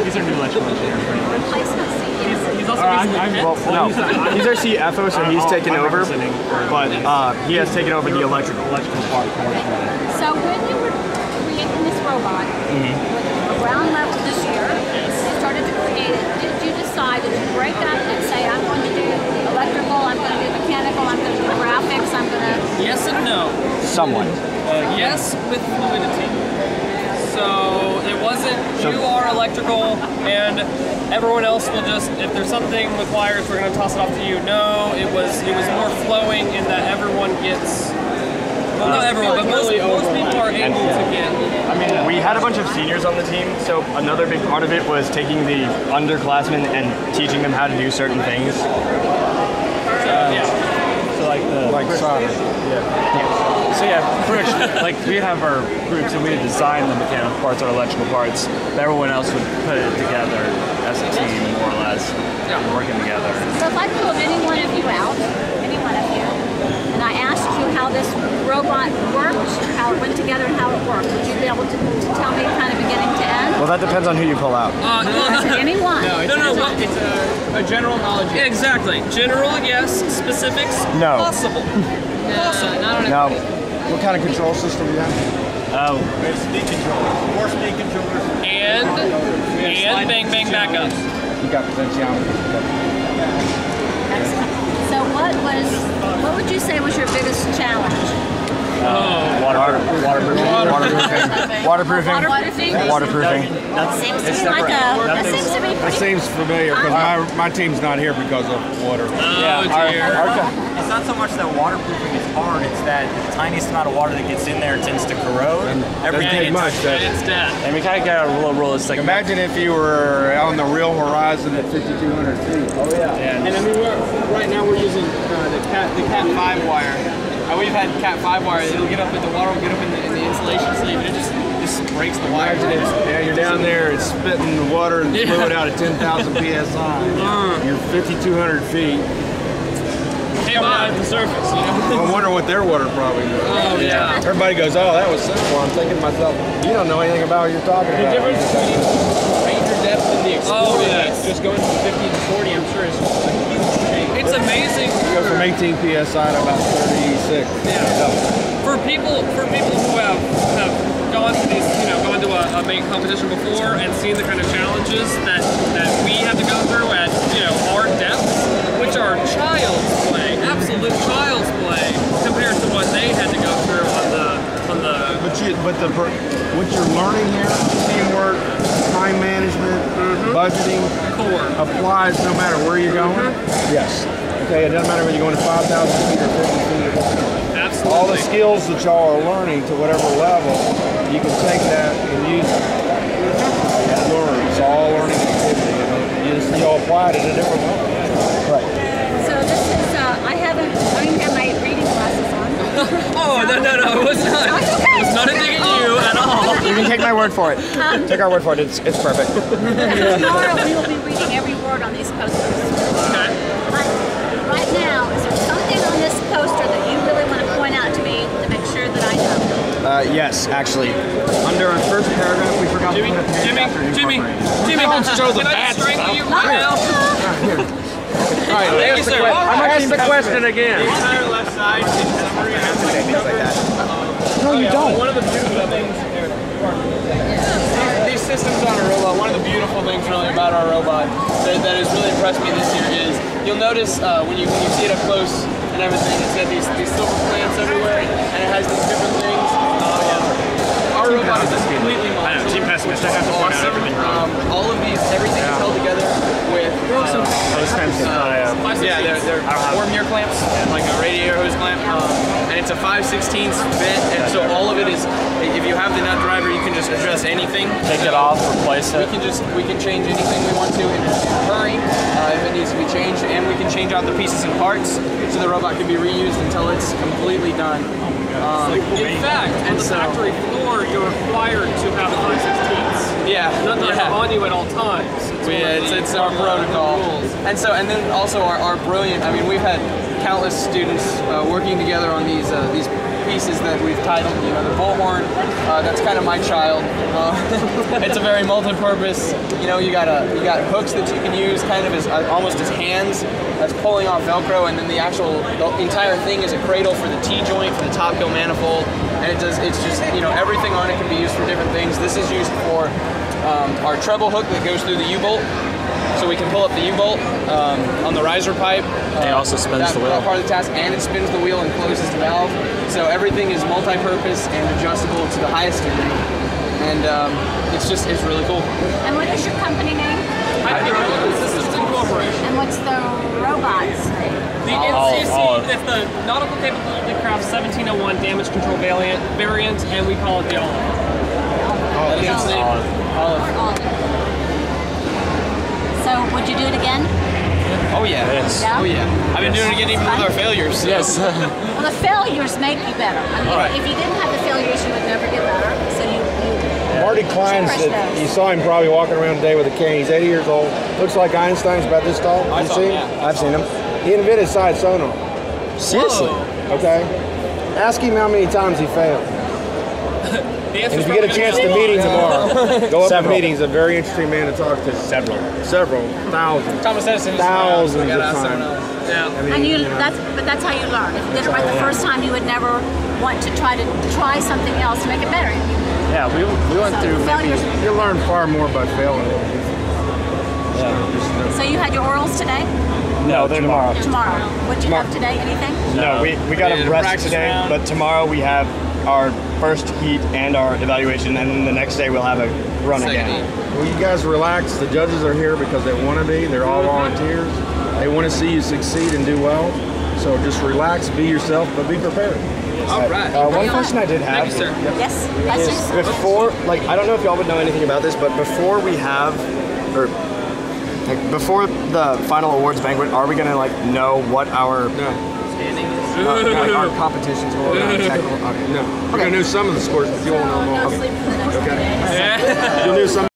He's our new electrical engineer, pretty much. He's also he's our CFO, so he's taken over, but he has taken over the electrical part portion of it. So when you were creating this robot, with ground level this year, you started to create it, did you decide, did you break up and say, I'm going to do electrical, I'm going to do mechanical, I'm going to do graphics, I'm going to... Yes and no. Somewhat. Yes, with fluidity. So it wasn't you are electrical and everyone else will just, if there's something with wires, we're going to toss it off to you. No, it was more flowing in that everyone gets, well, not everyone, but most people are able to get. I mean, we had a bunch of seniors on the team, so another big part of it was taking the underclassmen and teaching them how to do certain things. So like solder. So yeah, pretty much, like we have our groups and we would design the mechanical parts or electrical parts, but everyone else would put it together as a team, more or less, working together. So if I pulled any one of you out, and I asked you how this robot worked, how it went together and how it worked, would you be able to tell me kind of beginning to end? Well, that depends on who you pull out. Anyone? It's a general knowledge. Exactly. General, yes. Specifics, no. Possible. Possible. No. What kind of control system do you have? We have speed controllers, 4 speed controllers. And bang bang backup. You got potentiometers. So what would you say was your biggest challenge? Waterproofing. That seems to be That seems familiar because my team's not here because of water. It's not so much that waterproofing is hard, it's that the tiniest amount of water that gets in there tends to corrode. Everything much. It's dead. And we kind of get a little realistic. Imagine if you were on the real horizon at 5,200 feet. Oh yeah. And I mean, right now we're using the Cat 5 wire. We've had Cat 5 wire. It'll get up in the water, will get up in the insulation sleeve, and it just breaks the wire. You're down there, it's spitting the water and fluid out at 10,000 psi. You're 5,200 feet. Came out at the surface, you know? I wonder what their water probably is. Oh, yeah. Everybody goes, oh, that was simple. I'm thinking to myself, you don't know anything about what you're talking The about. difference between Ranger depth and the Explorer yes. just going from 50 to 40, I'm sure is a huge change. It's amazing. You go from 18 psi to about 36. For people who have gone to these, gone to a main competition before and seen the kind of challenges that we had to go through at, our depths, which are child's play, absolute child's play, compared to what they had to go through on the. What you're learning here, teamwork, time management, budgeting, core applies no matter where you're going. Yes. Okay, it doesn't matter whether you're going to 5,000 feet or 50 feet. Absolutely. All the skills that y'all are learning to whatever level, you can take that and use it. Learn. It's all learning activity. You all apply it at a different level. Right. So this is, I don't have my reading glasses on. Oh, no, it was not. Okay. It was not a dig at you at all. You can take my word for it. Take our word for it. It's perfect. Tomorrow we will be reading every word on these posters. Okay. But right now, is there something on this poster that you really want to point out to me to make sure that I know? Yes, actually. Under our first paragraph, we forgot to put a page after Jimmy, show the can I bad just strangle stuff. you right now? All right, Thank you, sir. ask the question again. The entire left side is summary. No, you don't. One of the beautiful things, these systems on a robot, one of the beautiful things really about our robot that has really impressed me this year is you'll notice when you see it up close and everything, it's got these silver plants everywhere and it has these different things. Our robot is completely modular. Team pessimist, I have to point out everything wrong. All of these, everything is held together with they're warm air clamps, like a radiator hose clamp, and it's a 5/16 bit, and so all of it is. If you have the nut driver, you can just adjust anything. Take it off, replace it. We can change anything we want to in a hurry if it needs to be changed, and we can change out the pieces and parts so the robot can be reused until it's completely done. In fact, on the factory floor, you're required to have a 5/16. Yeah, on you at all times. It's our protocol. And then also our brilliant. I mean, we've had countless students working together on these pieces that we've titled, you know, the bullhorn. That's kind of my child. It's a very multi-purpose. You know, you got hooks that you can use, kind of as almost as hands that's pulling off Velcro, and then the entire thing is a cradle for the T-joint for the top gill manifold, and it's just, you know, everything on it can be used for different things. This is used for our treble hook that goes through the U-bolt, so we can pull up the U-bolt on the riser pipe. It also spins the wheel. That part of the task, and it spins the wheel and closes the valve. So everything is multi-purpose and adjustable to the highest degree, and it's really cool. And what is your company name? Hydraulic Systems Incorporated. And what's the robots? The NCC, it's the Nautical Capability Craft 1701 Damage Control variant, and we call it the Olive. So, would you do it again? Oh yeah. Yes. Yeah? Oh yeah. I've been doing it again even with our failures. So. Yes. Well, the failures make you better. I mean, if you didn't have the failures, you would never get better. So Marty Klein's, you saw him probably walking around today with a cane. He's 80 years old. Looks like Einstein's about this tall. Have you seen him? Yeah. I've seen him. He invented side sonar. Seriously? Okay. Ask him how many times he failed. And if you get a chance to meet him tomorrow, go up to meet him. He's a very interesting man to talk to. Several. Thousands. Thomas Edison. Thousands of times. Yeah. I mean, but that's how you learn. If you did it right the first time, you would never want to try something else to make it better. Yeah, we went through failures. you learn far more by failing. So you had your orals today? No, they're tomorrow. Tomorrow. What'd you have today? Anything? No, we got a rest today, but tomorrow we have our first heat and our evaluation, and then the next day we'll have a run again. Well, you guys relax. The judges are here because they want to be. They're all volunteers. They want to see you succeed and do well. So just relax, be yourself, but be prepared. All right. One question I did have. Thank you, sir. Yes. is Questions? before, like, I don't know if y'all would know anything about this, but before we have, or like before the final awards banquet, are we gonna like know what our like our competitions will? No. We're going to know some of the scores, but you won't know them all. No sleep for the next 2 days. You'll know some.